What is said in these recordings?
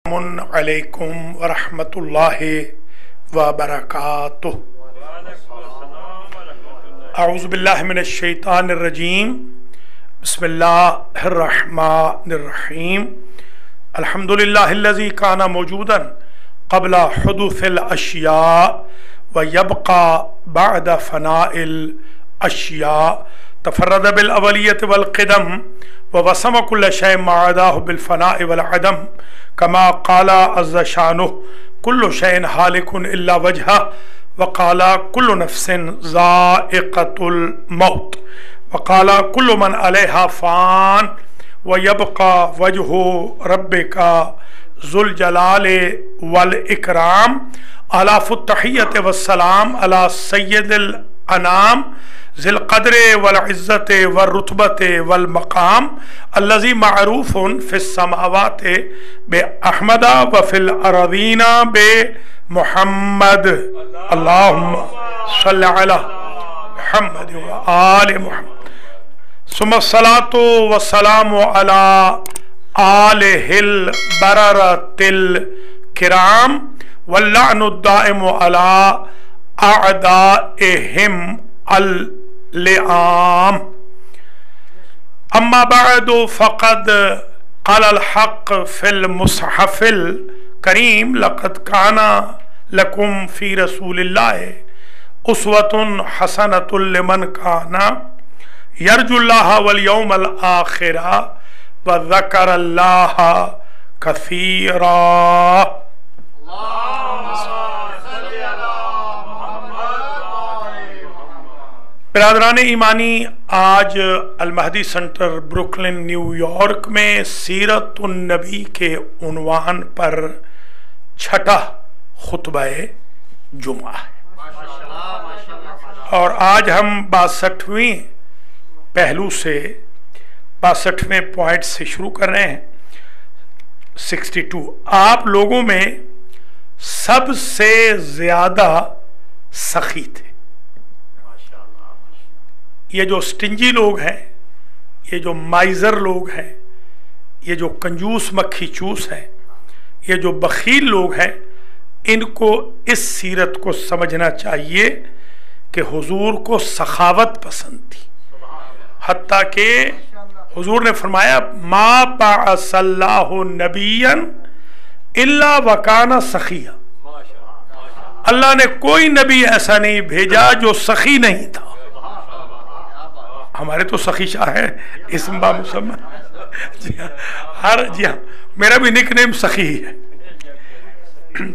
علیکم ورحمۃ اللہ وبرکاتہ۔ اعوذ باللہ من الشیطان الرجیم، بسم اللہ الرحمن الرحیم۔ الحمدللہ الذی کان موجودا قبل حدوث الاشیاء ویبقى بعد فناء الاشیاء، تفرد بالاولیت والقدم ووسم كل شيء ما عداه بالفناء والعدم، كما قال عز شانه كل شيء هالك إلا وجهه، وقال كل نفس ذائقة الموت، وقال كل من عليها فان ويبقى وجه ربك ذو الجلال والإكرام۔ آلاف التحية والسلام على سيد الأنام ذی القدر والعزت والرتبت والمقام، الذي معروف في السماوات بأحمد وفي الأراضين بمحمد، اللهم صل على محمد وآل محمد، ثم الصلاة والسلام على آله البررة الكرام، واللعن الدائم على أعدائهم اللئام۔ اما بعد فقد قال الحق في المصحف الكريم، لقد كان لكم في رسول الله أسوة حسنة لمن كان يرجو الله واليوم الآخر وذكر الله كثيرا۔ برادران ایمانی، آج المہدی سنٹر بروکلن نیو یارک میں سیرت النبی کے عنوان پر چھٹا خطبہ جمعہ ہے، اور آج ہم 62ویں پہلو سے 62ویں پوائنٹ سے شروع کر رہے ہیں۔ 62، آپ لوگوں میں سب سے زیادہ سخی تھے۔ یہ جو سٹنجی لوگ ہیں، یہ جو مائزر لوگ ہیں، یہ جو کنجوس مکھی چوس ہیں، یہ جو بخیل لوگ ہیں، ان کو اس سیرت کو سمجھنا چاہیے کہ حضور کو سخاوت پسند تھی، حتیٰ کہ حضور نے فرمایا ما بعث اللہ نبیا الا وکان سخیا، اللہ نے کوئی نبی ایسا نہیں بھیجا جو سخی نہیں تھا۔ ہمارے تو سخی شاہ ہے، اسم با مسمى، جی ہاں میرا بھی نک نیم سخی ہی ہے۔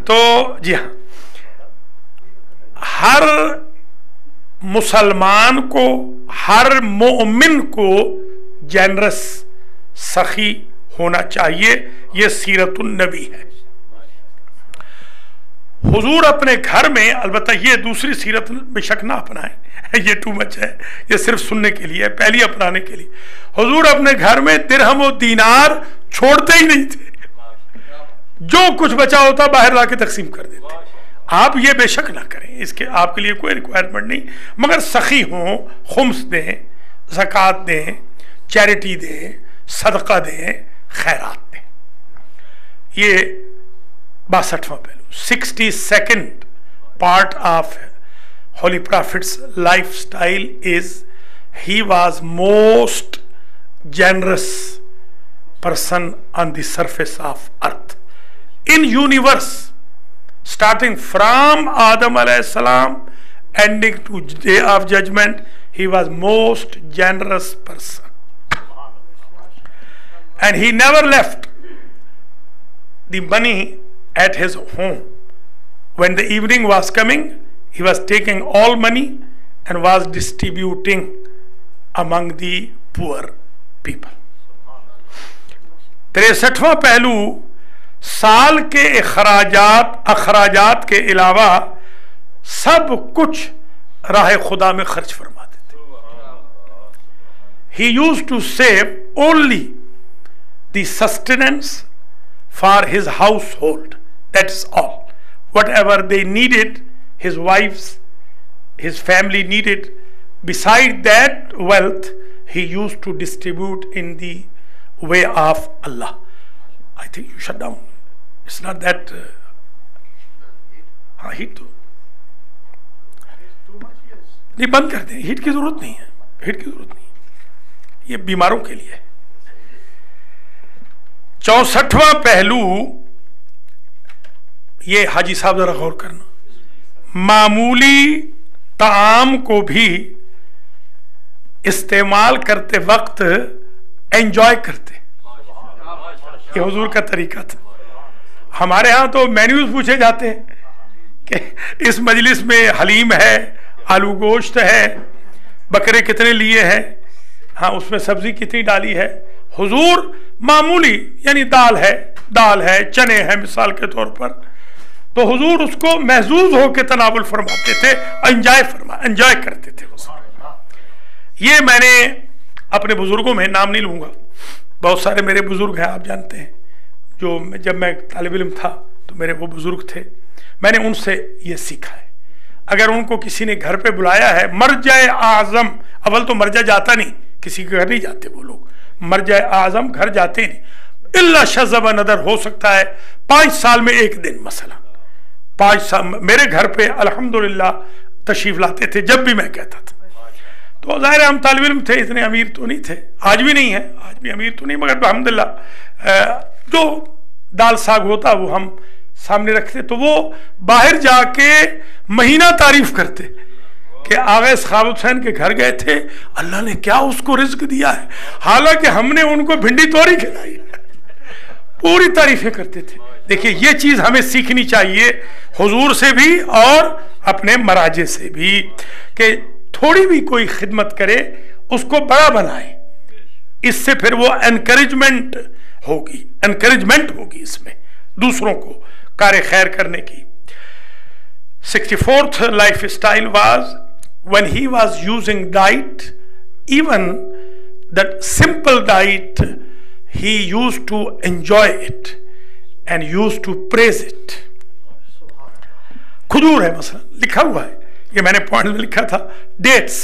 تو جی ہاں، ہر مسلمان کو، ہر مومن کو جنرس سخی ہونا چاہیے، یہ سیرت النبی ہے۔ حضور اپنے گھر میں، البتہ یہ دوسری سیرت بے شک نہ اپنائیں، یہ ٹو مچ ہے، یہ صرف سننے کے لیے، پہلی اپنانے کے لیے۔ حضور اپنے گھر میں درہم و دینار چھوڑتے ہی نہیں تھے، جو کچھ بچا ہوتا باہر لا کے تقسیم کر دیتے۔ آپ یہ بے شک نہ کریں، اس کے آپ کے لیے کوئی ریکوائرمنٹ نہیں، مگر سخی ہوں، خمس دیں، زکوٰۃ دیں، چیریٹی دیں، صدقہ دیں، خیرات دیں۔ یہ 62واں پہلو۔ 62nd part of Holy Prophet's lifestyle is he was most generous person on the surface of earth. In universe, starting from Adam alayhi salam, ending to day of judgment, he was most generous person. And he never left the money at his home. When the evening was coming, he was taking all money and was distributing among the poor people. 63واں پہلو، سال کے اخراجات کے علاوہ سب کچھ راہ خدا میں خرچ فرماتے تھے۔ He used to save only the sustenance for his household, that's all. Whatever they needed, his wives, his family needed, beside that wealth he used to distribute in the way of Allah. I think you shut down. It's not that. हाँ heat तो नहीं, बंद कर दें, heat की जरूरत नहीं है, हीट की जरूरत नहीं है, ये बीमारों के लिए है। 64वां पहलू, ये हाजी साहब जरा गौर करना, मामूली ताम को भी इस्तेमाल करते वक्त एंजॉय करते, ये हुजूर का तरीका था। हमारे यहां तो मेन्यूज पूछे जाते हैं कि इस मजलिस में हलीम है, आलू गोश्त है, बकरे कितने लिए हैं, हाँ उसमें सब्जी कितनी डाली है। हुजूर मामूली, यानी दाल है, चने हैं मिसाल के तौर पर, तो हुजूर उसको महजूज होकर तनावुल फरमाते थे, एंजॉय करते थे। ये मैंने अपने बुजुर्गों में, नाम नहीं लूंगा, बहुत सारे मेरे बुजुर्ग हैं, आप जानते हैं, जो जब मैं तालिब इल्म था तो मेरे वो बुजुर्ग थे, मैंने उनसे ये सीखा है। अगर उनको किसी ने घर पे बुलाया है, मरजाए आजम, अव्वल तो मरजा जाता नहीं, किसी के घर नहीं जाते वो लोग, मरजाए आजम घर जाते नहीं, इल्ला शज़ब नदर, हो सकता है 5 साल में एक दिन, मसला 5 साल मेरे घर पे अल्हम्दुलिल्लाह तशरीफ लाते थे जब भी मैं कहता था। तो ज़ाहिर हम तालिब इल्म थे, इतने अमीर तो नहीं थे, आज भी नहीं है, आज भी अमीर तो नहीं, मगर अल्हम्दुलिल्लाह जो दाल साग होता वो हम सामने रखते, तो वो बाहर जाके महीना तारीफ करते कि आगे ख्वाब हुसैन के घर गए थे, अल्लाह ने क्या उसको रिज्क दिया है, हालांकि हमने उनको भिंडी तोरी खिलाई, पूरी तारीफें करते थे। देखिए ये चीज हमें सीखनी चाहिए हुजूर से भी और अपने मराजे से भी, कि थोड़ी भी कोई खिदमत करे उसको बड़ा बनाए, इससे फिर वो एनकरेजमेंट होगी इसमें दूसरों को कार्य खैर करने की। 64th lifestyle was when he was using diet, even that simple diet, he used to enjoy it and used to praise it. खजूर है मसलन, लिखा हुआ है, ये मैंने पॉइंट में लिखा था, डेट्स,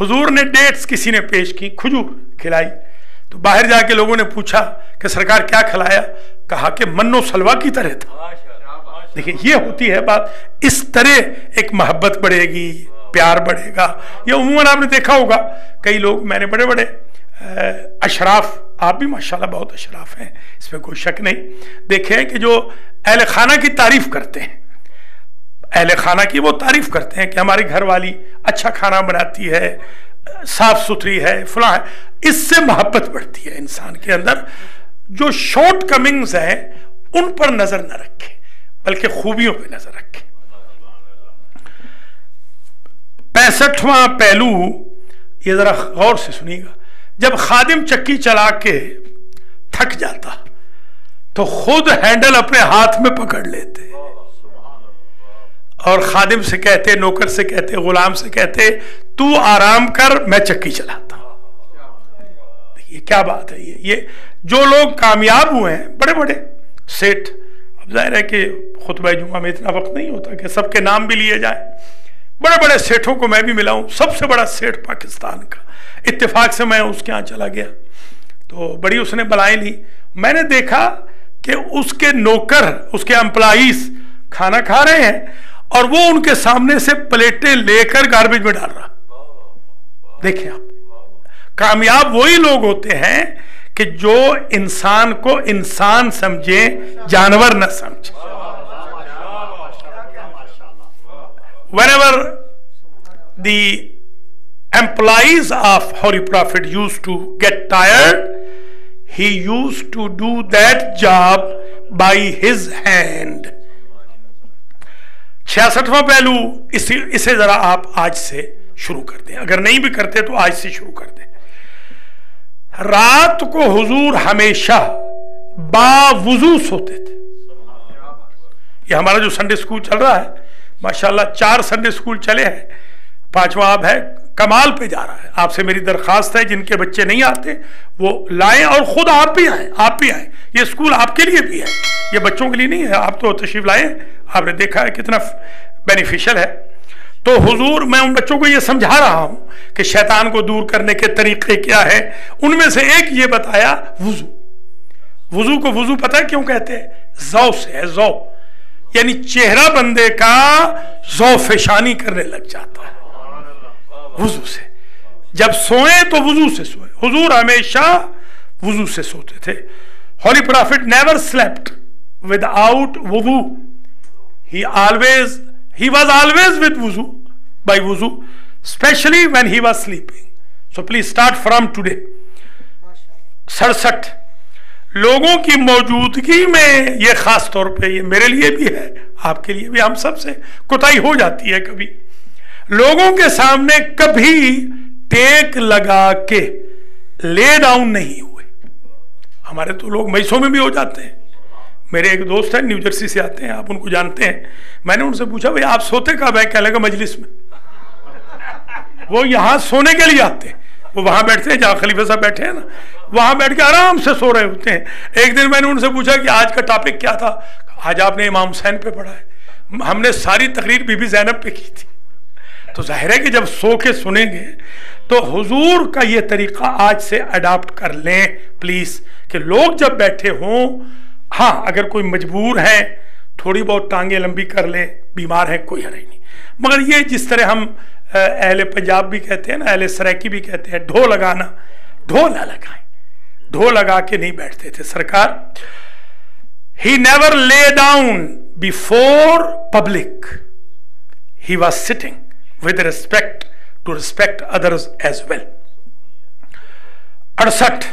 हुजूर ने डेट्स किसी ने पेश की, खजूर खिलाई, तो बाहर जाके लोगों ने पूछा कि सरकार क्या खिलाया, कहा कि मन्नो सलवा की तरह था। देखिए ये होती है बात, इस तरह एक मोहब्बत बढ़ेगी, प्यार बढ़ेगा। ये उम्मन आपने देखा होगा, कई लोग, मैंने बड़े बड़े अशराफ, आप भी माशाल्लाह बहुत अशराफ हैं, इसमें कोई शक नहीं, देखे हैं कि जो अहले खाना की तारीफ करते हैं, अहले खाना की वो तारीफ करते हैं कि हमारी घरवाली अच्छा खाना बनाती है, साफ सुथरी है, फला है, इससे मोहब्बत बढ़ती है इंसान के अंदर। जो शॉर्ट कमिंग्स हैं उन पर नजर न रखे, बल्कि खूबियों पे नजर रखे। 65वां पहलू, ये जरा गौर से सुनिएगा, जब खादिम चक्की चला के थक जाता तो खुद हैंडल अपने हाथ में पकड़ लेते और खादिम से कहते, नौकर से कहते, गुलाम से कहते, तू आराम कर, मैं चक्की चलाता हूं। देखिए क्या बात है। ये जो लोग कामयाब हुए हैं, बड़े बड़े सेठ, अब जाहिर है कि खुतबा जुमा में इतना वक्त नहीं होता कि सबके नाम भी लिए जाए, बड़े बड़े सेठों को मैं भी मिला हूं। सबसे बड़ा सेठ पाकिस्तान का, इत्तेफाक से मैं उसके यहाँ चला गया तो बड़ी उसने बलाएं ली, मैंने देखा कि उसके नौकर, उसके एम्प्लॉइज खाना खा रहे हैं और वो उनके सामने से प्लेटें लेकर गार्बेज में डाल रहा। देखिए आप, कामयाब वही लोग होते हैं कि जो इंसान को इंसान समझे, जानवर न समझे। Whenever the employees of Holy Prophet used to get tired, he used to do that job by his hand. 66वां पहलू, इसे जरा आप आज से शुरू कर दें, अगर नहीं भी करते तो आज से शुरू कर दें। रात को हुजूर हमेशा बावुजू सोते थे। ये हमारा जो संडे स्कूल चल रहा है, माशाल्लाह 4 संडे स्कूल चले हैं, 5वां अब है, कमाल पे जा रहा है। आपसे मेरी दरखास्त है, जिनके बच्चे नहीं आते वो लाएं और खुद आप भी आए, ये स्कूल आपके लिए भी है, ये बच्चों के लिए नहीं है। आप तो तशरीफ लाए, आपने देखा है कितना बेनिफिशियल है। तो हुजूर, मैं उन बच्चों को ये समझा रहा हूं कि शैतान को दूर करने के तरीके क्या है, उनमें से एक ये बताया, वुजू। वुजू को वुजू पता है क्यों कहते हैं? ज़ौ से है, ज़ौ यानी चेहरा बंदे का ज़ौ फेशानी करने लग जाता है वुजू से। जब सोए तो वुजू से सोए, हुजूर हमेशा वुजू से सोते थे। Holy prophet never slept without वुजू, he was always with wuzu, by wuzu, especially when he was sleeping. So please start from today. 67 लोगों की मौजूदगी में, ये खास तौर पे ये मेरे लिए भी है, आपके लिए भी, हम सब से कोताही हो जाती है कभी, लोगों के सामने कभी टेक लगा के ले डाउन नहीं हुए। हमारे तो लोग मैसों में भी हो जाते हैं। मेरे एक दोस्त हैं, न्यू जर्सी से आते हैं, आप उनको जानते हैं। मैंने उनसे पूछा भाई आप सोते कब है? कहने लगा मजलिस में। वो यहाँ सोने के लिए आते हैं, वो वहाँ बैठते हैं जहाँ खलीफा साहब बैठे हैं ना, वहाँ बैठ के आराम से सो रहे होते हैं। एक दिन मैंने उनसे पूछा कि आज का टॉपिक क्या था? आज आपने इमाम हुसैन पे पढ़ा है। हमने सारी तकरीर बीबी ज़ैनब पे की थी। तो जाहिर है कि जब सो के सुनेंगे तो हुजूर का ये तरीका आज से अडॉप्ट कर लें प्लीज़, कि लोग जब बैठे हों, हाँ अगर कोई मजबूर है थोड़ी बहुत टांगे लंबी कर ले, बीमार है कोई हर्ज नहीं, मगर ये जिस तरह हम अहले पंजाब भी कहते हैं ना, अहले सराइकी भी कहते हैं, ढो लगाना, ढो ना लगाएं, ढो लगा के नहीं बैठते थे सरकार। He never lay down before public, he was sitting with respect to respect others as well. 68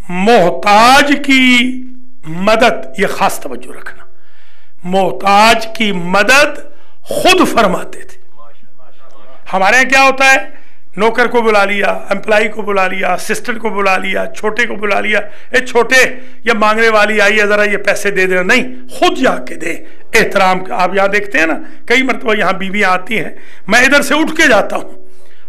मोहताज की मदद, ये खास तवज्जो रखना, मोहताज की मदद खुद फरमाते थे। हमारे यहाँ क्या होता है, नौकर को बुला लिया, एम्प्लॉय को बुला लिया, असिस्टेंट को बुला लिया, छोटे को बुला लिया, ए छोटे ये मांगने वाली आई है जरा ये पैसे दे देना, नहीं खुद जाके दे। एहतराम आप यहाँ देखते हैं ना, कई मरतबा यहाँ बीवियाँ आती हैं, मैं इधर से उठ के जाता हूँ,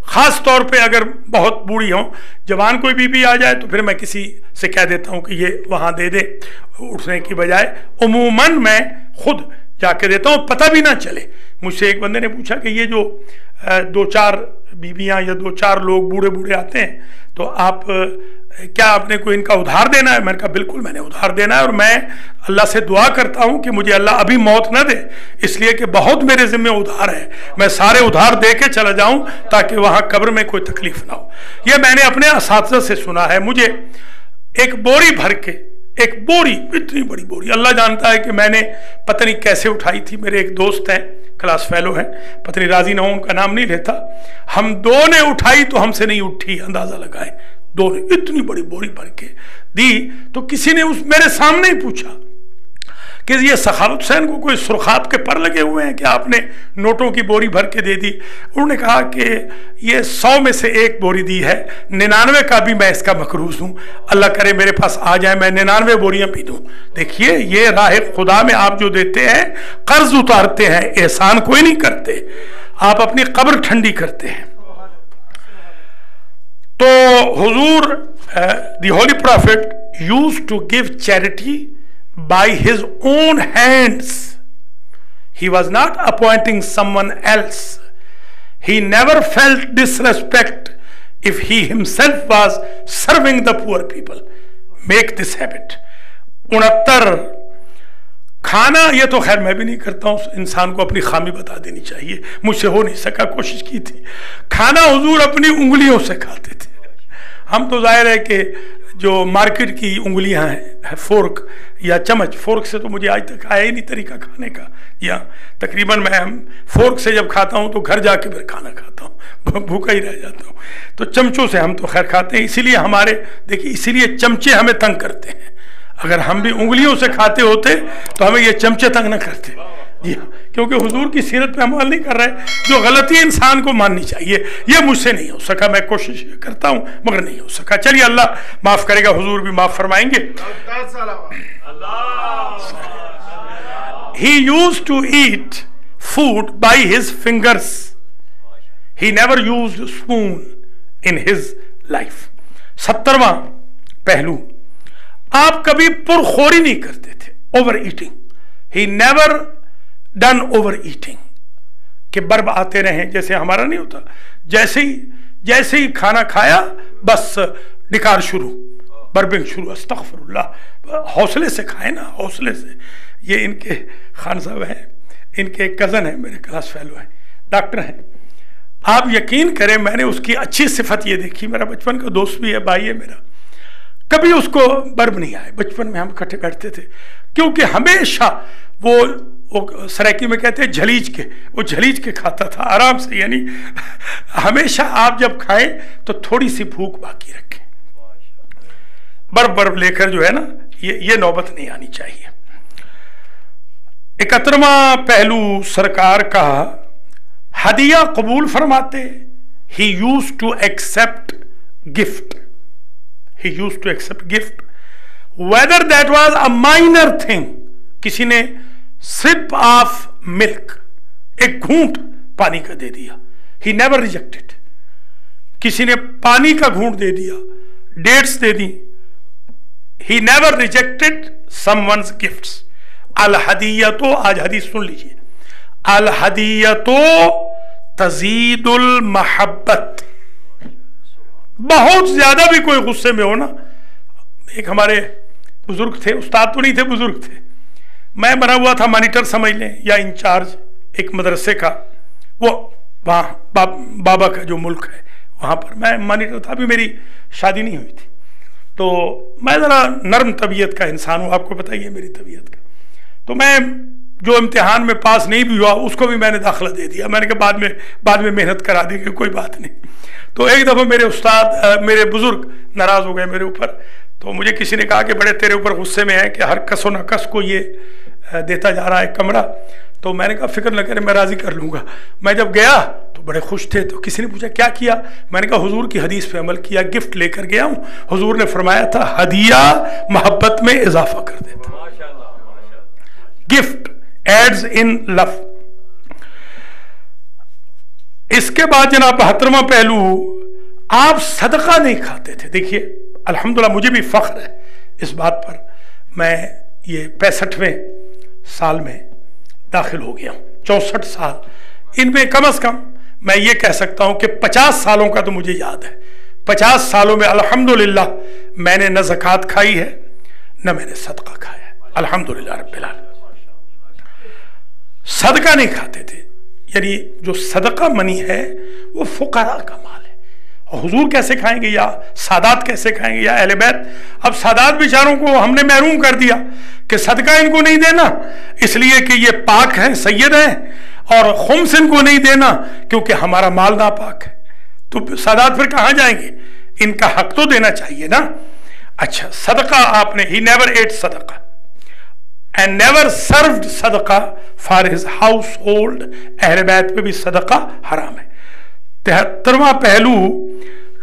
खास तौर पे अगर बहुत बूढ़ी हो, जवान कोई बीबी आ जाए तो फिर मैं किसी से कह देता हूँ कि ये वहाँ दे दे, उठने की बजाय उमूमन मैं खुद जाके देता हूँ, पता भी ना चले। मुझसे एक बंदे ने पूछा कि ये जो 2-4 बीबियाँ या 2-4 लोग बूढ़े बूढ़े आते हैं तो आप क्या आपने कोई इनका उधार देना है? मैंने कहा बिल्कुल मैंने उधार देना है, और मैं अल्लाह से दुआ करता हूँ कि मुझे अल्लाह अभी मौत न दे, इसलिए कि बहुत मेरे जिम्मे उधार है, मैं सारे उधार दे के चला जाऊँ ताकि वहाँ कब्र में कोई तकलीफ ना हो। ये मैंने अपने असातिज़ा से सुना है। मुझे एक बोरी भर के, एक बोरी, इतनी बड़ी बोरी, अल्लाह जानता है कि मैंने पता नहीं कैसे उठाई थी। मेरे एक दोस्त हैं, क्लास फेलो हैं, पत्नी राजी ना हो, उनका नाम नहीं लेता, हम दो ने उठाई तो हमसे नहीं उठी, अंदाजा लगाए, दो ने इतनी बड़ी बोरी भर के दी। तो किसी ने उस मेरे सामने ही पूछा कि ये सखावत हुसैन को कोई सुरखात के पर लगे हुए हैं कि आपने नोटों की बोरी भर के दे दी? उन्होंने कहा कि ये 100 में से एक बोरी दी है, 99 का भी मैं इसका मकरूज हूँ, अल्लाह करे मेरे पास आ जाए मैं 99 बोरियां भी दूँ। देखिए ये राह खुदा में आप जो देते हैं, कर्ज उतारते हैं, एहसान कोई नहीं करते, आप अपनी कब्र ठंडी करते हैं। तो हुजूर the holy prophet used to give charity by his own hands. He was not appointing someone else. He never felt disrespect if he himself was serving the poor people. Make this habit. 69 खाना, ये तो खैर मैं भी नहीं करता हूँ, इंसान को अपनी खामी बता देनी चाहिए, मुझसे हो नहीं सका, कोशिश की थी। खाना हुजूर अपनी उंगलियों से खाते थे। हम तो जाहिर है कि जो मार्केट की उंगलियां हैं, फोर्क या चम्मच, फोर्क से तो मुझे आज तक आया ही नहीं तरीका खाने का, या तकरीबन मैं फोर्क से जब खाता हूं तो घर जाके फिर खाना खाता हूं, भूखा ही रह जाता हूं। तो चमचों से हम तो खैर खाते हैं, इसीलिए हमारे देखिए, इसीलिए चमचे हमें तंग करते हैं। अगर हम भी उंगलियों से खाते होते तो हमें ये चमचे तंग ना करते। जी हाँ, क्योंकि हुजूर की सीरत पे अमल नहीं कर रहे, जो गलती इंसान को माननी चाहिए। ये मुझसे नहीं हो सका, मैं कोशिश करता हूँ मगर नहीं हो सका। चलिए अल्लाह माफ करेगा, हुजूर भी माफ फरमाएंगे। He used to eat food by his fingers. He never used spoon in his life. 70वां पहलू, आप कभी पुरखोरी नहीं करते थे, over eating. He never done over eating, कि बर्ब आते रहे, जैसे हमारा नहीं होता, जैसे ही खाना खाया बस डिकार शुरू, बर्बिंग शुरू, अस्तगफिरुल्लाह, हौसले से खाएं ना, हौसले से। ये इनके खान साहब हैं, इनके कज़न हैं, मेरे क्लास फेलो हैं, डॉक्टर हैं। आप यकीन करें, मैंने उसकी अच्छी सिफत ये देखी, मेरा बचपन का दोस्त भी है, भाई है मेरा, कभी उसको बर्ब नहीं आए। बचपन में हम इकट्ठे करते थे, क्योंकि हमेशा वो सराइकी में कहते हैं झलीज के, वो झलीज के खाता था आराम से, यानी हमेशा आप जब खाएं तो थोड़ी सी भूख बाकी रखें, बर्ब लेकर जो है ना, ये नौबत नहीं आनी चाहिए। 71वां पहलू सरकार का हदिया कबूल फरमाते। He used to accept gift, he used to accept gift whether that was a minor thing. किसी ने सिप ऑफ मिल्क, एक घूंट पानी का दे दिया, ही नेवर रिजेक्टेड। किसी ने पानी का घूंट दे दिया, डेट्स दे दी, he never rejected someone's gifts. अल हदीयतो, आज हदीस सुन लीजिए, अल हदीयतो तजीदुल महब्बत। बहुत ज्यादा भी कोई गुस्से में हो ना, एक हमारे बुजुर्ग थे, उस्ताद तो नहीं थे, बुजुर्ग थे, मैं बना हुआ था मॉनिटर समझ लें या इंचार्ज एक मदरसे का, वो वहाँ बाबा का जो मुल्क है वहाँ पर मैं मॉनिटर था। अभी मेरी शादी नहीं हुई थी, तो मैं ज़रा नरम तबीयत का इंसान हूँ, आपको पता ही है मेरी तबीयत का। तो मैं जो इम्तिहान में पास नहीं भी हुआ उसको भी मैंने दाखिला दे दिया, मैंने कहा बाद में मेहनत करा देंगे, कोई बात नहीं। तो एक दफ़ा मेरे उस्ताद, मेरे बुजुर्ग नाराज़ हो गए मेरे ऊपर, तो मुझे किसी ने कहा कि बड़े तेरे ऊपर गुस्से में है कि हर कसो न कस को ये देता जा रहा है कमरा। तो मैंने कहा फिक्र न करें, मैं राज़ी कर लूँगा। मैं जब गया तो बड़े खुश थे, तो किसी ने पूछा क्या किया, मैंने कहा हुजूर की हदीस पे अमल किया, गिफ्ट लेकर गया हूँ। हुजूर ने फरमाया था हदिया मोहब्बत में इजाफा कर देता, गिफ्ट एड्स इन लव। इसके बाद जनाब 72वां पहलू, आप सदका नहीं खाते थे। देखिए अल्हम्दुलिल्लाह मुझे भी फख्र है इस बात पर, मैं ये 65वें साल में दाखिल हो गया हूं, 64 साल, इनमें कम से कम मैं ये कह सकता हूं कि 50 सालों का तो मुझे याद है। 50 सालों में अल्हम्दुलिल्लाह मैंने न ज़कात खाई है न मैंने सदका खाया है, अल्हम्दुलिल्लाह रब्बिल आलमीन। सदका नहीं खाते थे, यानी जो सदका मनी है वो फुकरा का माल है, और हुजूर कैसे खाएंगे या सादात कैसे खाएंगे या अहले बैत। अब सादात बेचारों को हमने महरूम कर दिया कि सदका इनको नहीं देना इसलिए कि ये पाक हैं, सैयद हैं, और खुम्स इनको नहीं देना क्योंकि हमारा माल नापाक है। तो सादात फिर कहाँ जाएंगे, इनका हक तो देना चाहिए ना। अच्छा, सदका आपने, ही नेवर एट सदका and never served सदका for his household। अहले बैत पे भी सदका हराम है। 73वां पहलू,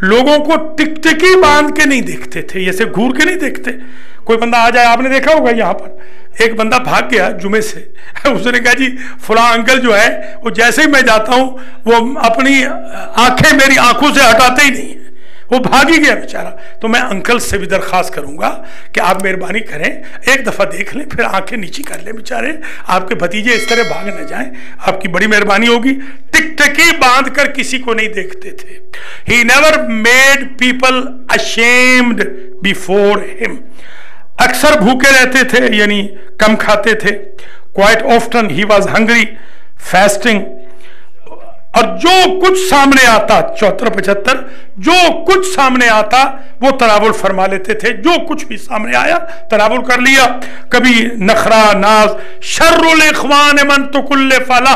लोगों को टिकटिकी बांध के नहीं देखते थे, जैसे घूर के नहीं देखते। कोई बंदा आ जाए, आपने देखा होगा यहाँ पर एक बंदा भाग गया जुमे से, उसने कहा जी फलां अंकल जो है वो जैसे ही मैं जाता हूँ वो अपनी आंखें मेरी आंखों से हटाते ही नहीं है, वो भाग ही गया बेचारा। तो मैं अंकल से भी दरख्वास्त करूंगा कि आप मेहरबानी करें, एक दफ़ा देख लें फिर आंखें नीची कर लें, बेचारे आपके भतीजे इस तरह भाग न जाएं, आपकी बड़ी मेहरबानी होगी। टिकटकी बांध कर किसी को नहीं देखते थे। He never made people ashamed before him. अक्सर भूखे रहते थे, यानी कम खाते थे। Quite often he was hungry fasting. और जो कुछ सामने आता, 74-75, जो कुछ सामने आता वो तनावुल फरमा लेते थे, जो कुछ भी सामने आया तनावुल कर लिया। कभी नखरा नाज, शर्रुल इख्वान मन तुकुल्ले फला।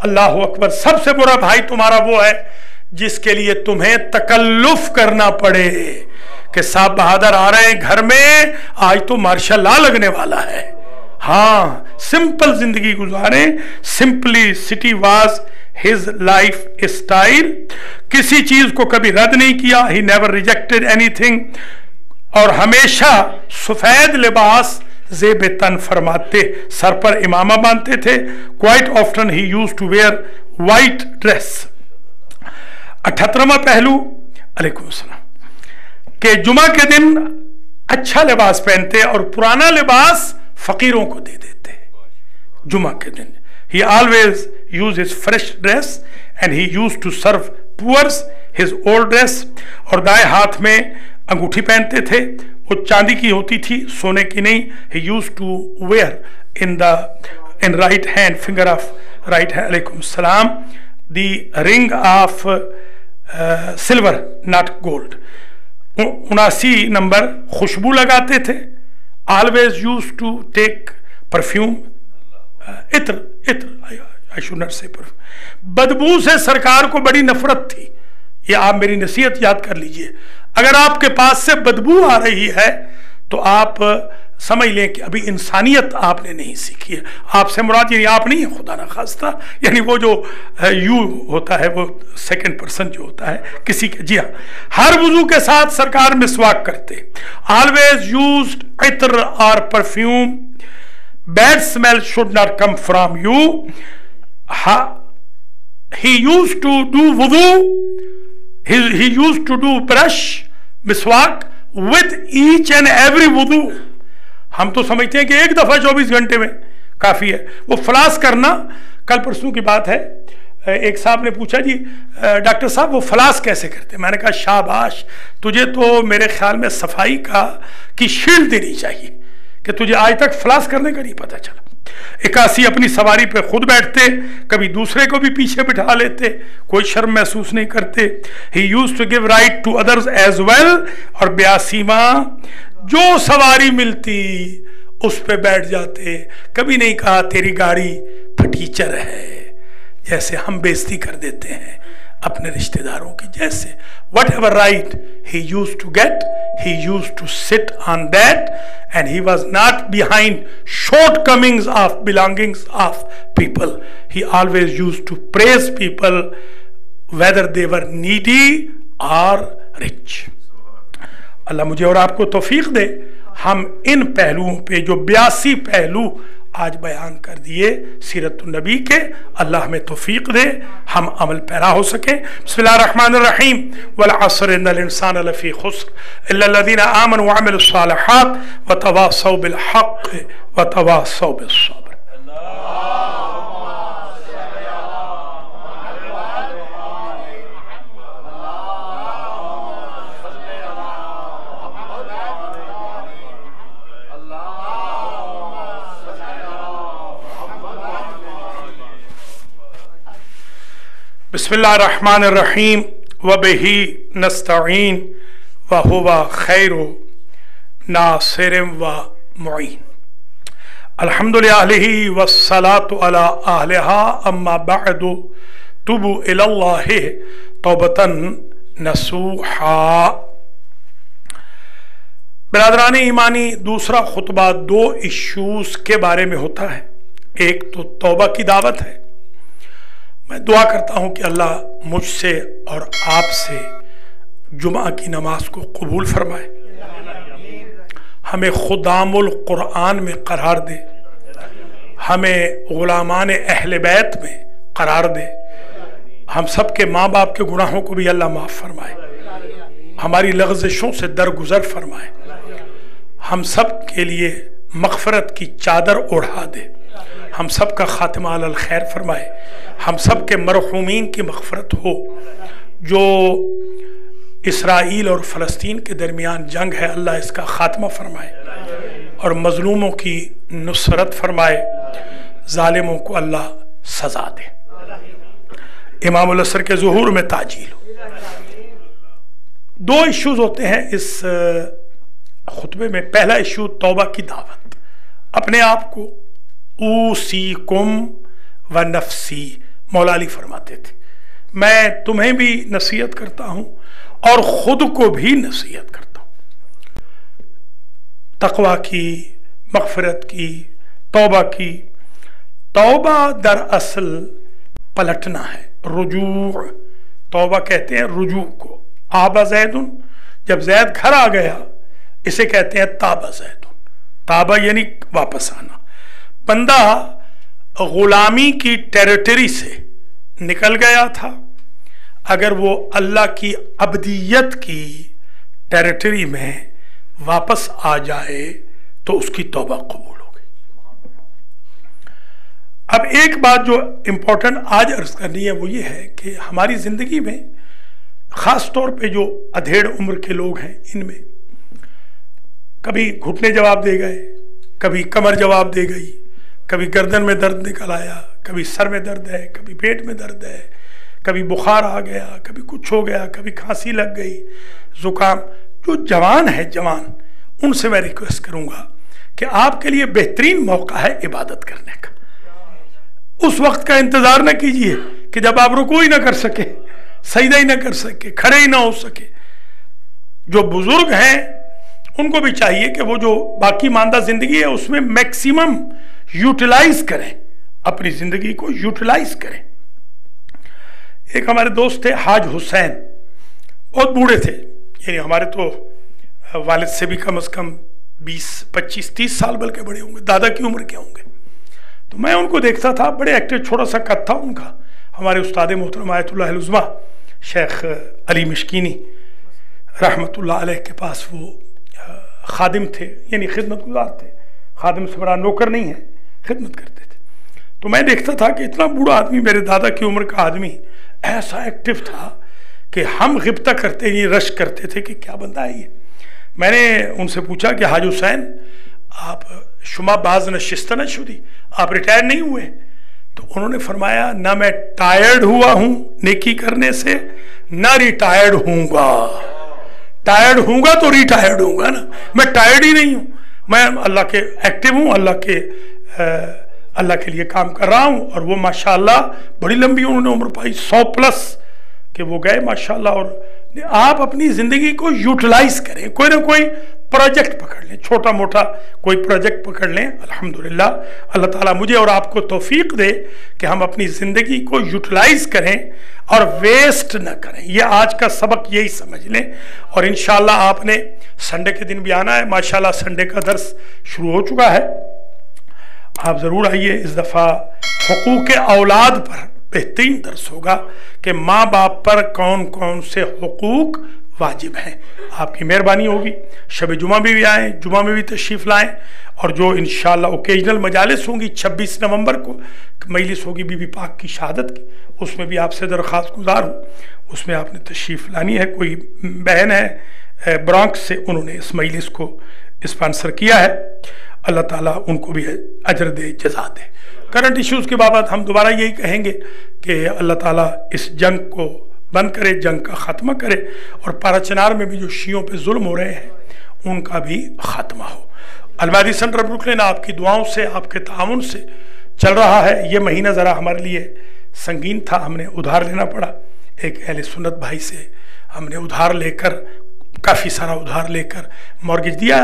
अल्लाह अकबर, सबसे बुरा भाई तुम्हारा वो है जिसके लिए तुम्हें तकल्लुफ करना पड़े कि साहब बहादुर आ रहे हैं घर में, आज तो मार्शल लॉ लगने वाला है। हाँ, सिंपल जिंदगी गुजारे, simply city was his life style. किसी चीज को कभी रद्द नहीं किया, ही नेवर रिजेक्टेड एनीथिंग। और हमेशा सफेद लिबास ज़ेब तन फरमाते, सर पर इमामा बांधते थे। Quite often he used to wear white dress. 78वां पहलू, अलैकुम सलाम, के जुमा के दिन अच्छा लिबास पहनते और पुराना लिबास फकीरों को दे देते जुमा के दिन। He always used his fresh dress and he used to serve poor his old dress। और दाएं हाथ में अंगूठी पहनते थे, वो चांदी की होती थी, सोने की नहीं। He used to wear in right hand, finger of right hand, अलैकुम सलाम, the ring of silver not gold. 79 number खुशबू लगाते थे। Always use to take perfume, इत्र I should not say perfume. बदबू से सरकार को बड़ी नफरत थी। ये आप मेरी नसीहत याद कर लीजिए, अगर आपके पास से बदबू आ रही है तो आप समझ लें कि अभी इंसानियत आपने नहीं सीखी है। आपसे मुराद ये आप नहीं है, खुदा ना खास्ता, यानी वो जो यू होता है, वो सेकंड पर्सन जो होता है किसी के। जी हाँ, हर वुजू के साथ सरकार मिसवाक करते। ऑलवेज यूज्ड इत्र और perfume. Bad smell should not come from you. He used to do वुजू, he used to do brush, मिसवाक with each and every वुदू। हम तो समझते हैं कि एक दफा 24 घंटे में काफी है। वो फ्लास करना, कल परसों की बात है, एक साहब ने पूछा जी डॉक्टर साहब वो फ्लास कैसे करते। मैंने कहा शाबाश, तुझे तो मेरे ख्याल में सफाई की शील्ड देनी चाहिए कि तुझे आज तक फ्लास करने का नहीं पता चला। 81 अपनी सवारी पे खुद बैठते, कभी दूसरे को भी पीछे बिठा लेते, कोई शर्म महसूस नहीं करते। He used to give right to others as well. और 82वां, जो सवारी मिलती उस पे बैठ जाते, कभी नहीं कहा तेरी गाड़ी फटीचर है, जैसे हम बेइज्जती कर देते हैं अपने रिश्तेदारों की। जैसे whatever right he use to get, he used to sit on that, and he was not behind shortcomings of belongings of people. He always used to praise people whether they were needy or rich. अल्लाह मुझे और आपको तौफीक दे, हम इन पहलुओं पे जो 82 पहलू आज बयान कर दिए सीरत नबी के, अल्लाह हमें तौफीक दे, हम अमल पैरा हो सके। बिस्मिल्लाहिर्रहमानिर्रहीम। वल अस्र इन्नल इंसान लफी खुस्र इल्ला लज़ीना आमनु व अमिलुस सालिहात व तवासौ बिल हक़ व तवासौ बिस सब्र। बिस्मिल्लाहिर्रहमानिर्रहीम व बिही नस्तईन व हुवा खैरु नासिरिन व मुईन। अल्हम्दुलिल्लाहि वस्सलातु अला अहलिहा अम्मा बअदु तुबू इलल्लाहि तौबतन नसूहा। बिरादरानी ईमानी, दूसरा खुतबा 2 इश्यूज के बारे में होता है। एक तो तौबा की दावत है। मैं दुआ करता हूं कि अल्लाह मुझसे और आपसे जुमा की नमाज को कबूल फरमाए, हमें खुदामुल कुरान में करार दे, हमें गुलामान अहले बैत में करार दे, हम सब के माँ बाप के गुनाहों को भी अल्लाह माफ़ फरमाए, हमारी लग़ज़िशों से दरगुजर फरमाए, हम सब के लिए मग़फ़रत की चादर ओढ़ा दे, हम सब का खातिमा अलल खैर फरमाए, हम सब के मरहूमीन की मग़फ़रत हो। जो इसराइल और फ़लस्तीन के दरमियान जंग है, अल्लाह इसका खात्मा फरमाए और मज़लूमों की नुसरत फरमाए, ज़ालिमों को अल्लाह सज़ा दे, इमामुल असर के ज़ुहूर में ताजील हो। 2 इश्यूज़ होते हैं इस खुतबे में। पहला इश्यू तौबा की दावत, अपने आप को ऊसीकुम व नफ्सी, मौला अली फरमाते थे, मैं तुम्हें भी नसीहत करता हूं और खुद को भी नसीहत करता हूं, तकवा की, मग़फ़िरत की, तौबा की। तौबा दरअसल पलटना है, रुजू। तौबा कहते हैं रुजू को। आबा ज़ैदुन, जब जैद घर आ गया, इसे कहते हैं ताबा ज़ैदुन। ताबा यानी वापस आना। बंदा गुलामी की टेरिटरी से निकल गया था, अगर वो अल्लाह की अब्दियत की टेरिटरी में वापस आ जाए तो उसकी तौबा कबूल हो गई। अब एक बात जो इंपॉर्टेंट आज अर्ज करनी है वो ये है कि हमारी जिंदगी में ख़ास तौर पे जो अधेड़ उम्र के लोग हैं, इनमें कभी घुटने जवाब दे गए, कभी कमर जवाब दे गई, कभी गर्दन में दर्द निकल आया, कभी सर में दर्द है, कभी पेट में दर्द है, कभी बुखार आ गया, कभी कुछ हो गया, कभी खांसी लग गई, जुकाम। जो जवान है, जवान, उनसे मैं रिक्वेस्ट करूंगा कि आपके लिए बेहतरीन मौका है इबादत करने का। उस वक्त का इंतजार न कीजिए कि जब आप रुकू ही ना कर सके, सजदा ही ना कर सके, खड़े ही ना हो सके। जो बुजुर्ग हैं उनको भी चाहिए कि वो जो बाकी मानदा जिंदगी है उसमें मैक्सिमम यूटिलाइज करें, अपनी जिंदगी को यूटिलाइज करें। एक हमारे दोस्त थे हाज हुसैन, बहुत बूढ़े थे, यानी हमारे तो वालिद से भी कम से कम 20, 25, 30 साल बल्कि बड़े होंगे, दादा की उम्र के होंगे। तो मैं उनको देखता था, बड़े एक्टिव, छोटा सा कद था उनका। हमारे उस्ताद मोहतरम आयतुल्लाह उज़्मा शेख अली मिश्कीनी रहमतुल्लाह अलैह के पास वो खादिम थे, यानी खिदमत गुजार थे। खादिम से बड़ा नौकर नहीं है, खिदमत करते थे। तो मैं देखता था कि इतना बूढ़ा आदमी, मेरे दादा की उम्र का आदमी, ऐसा एक्टिव था कि हम गिब्ता करते ही रश करते थे कि क्या बंदा है ये। मैंने उनसे पूछा कि हाज हुसैन, आप शुमा बाज नशिस्त न शुदी, आप रिटायर नहीं हुए? तो उन्होंने फरमाया, ना मैं टायर्ड हुआ हूं नेकी करने से, ना रिटायर्ड हूंगा। टायर्ड हूंगा तो रिटायर्ड हूंगा ना, मैं टायर्ड ही नहीं हूं। मैं अल्लाह के एक्टिव हूं, अल्लाह के लिए काम कर रहा हूं। और वो माशाअल्लाह बड़ी लंबी उन्होंने उम्र पाई, 100 प्लस के वो गए माशाअल्लाह। और आप अपनी जिंदगी को यूटिलाइज करें, कोई ना कोई प्रोजेक्ट पकड़ लें, छोटा मोटा कोई प्रोजेक्ट पकड़ लें। अल्हम्दुलिल्लाह, अल्लाह ताला मुझे और आपको तौफीक दे कि हम अपनी ज़िंदगी को यूटिलाइज करें और वेस्ट न करें। ये आज का सबक यही समझ लें। और इंशाअल्लाह आपने संडे के दिन भी आना है। माशाअल्लाह संडे का दर्स शुरू हो चुका है, आप ज़रूर आइए। इस दफ़ा हुकूक़ औलाद पर बेहतरीन दर्स होगा कि माँ बाप पर कौन कौन से हुकूक वाजिब हैं। आपकी मेहरबानी होगी। शब जुमा में भी आएँ, जुमा में भी तशरीफ़ लाएँ। और जो इंशाअल्लाह ओकेजनल मजालिस होंगी, 26 नवंबर को मजलिस होगी बीबी पाक की शहादत की, उसमें भी आपसे दरख्वास्त गुजार हूँ, उसमें आपने तशरीफ़ लानी है। कोई बहन है ब्रॉन्क्स से, उन्होंने इस मजलिस को स्पॉन्सर किया है। अल्लाह ताला उनको भी अजर दे, जज़ा दे। करंट इश्यूज़ के बाबत हम दोबारा यही कहेंगे कि अल्लाह ताला इस जंग को बंद करे, जंग का ख़त्मा करे। और पाराचनार में भी जो शियों पे जुल्म हो रहे हैं उनका भी ख़त्मा हो। अलमादी सेंटर ब्रुकलिन आपकी दुआओं से, आपके ताउन से चल रहा है। ये महीना ज़रा हमारे लिए संगीन था, हमने उधार लेना पड़ा। एक अहले सुन्नत भाई से हमने उधार लेकर, काफ़ी सारा उधार लेकर मॉर्गेज दिया।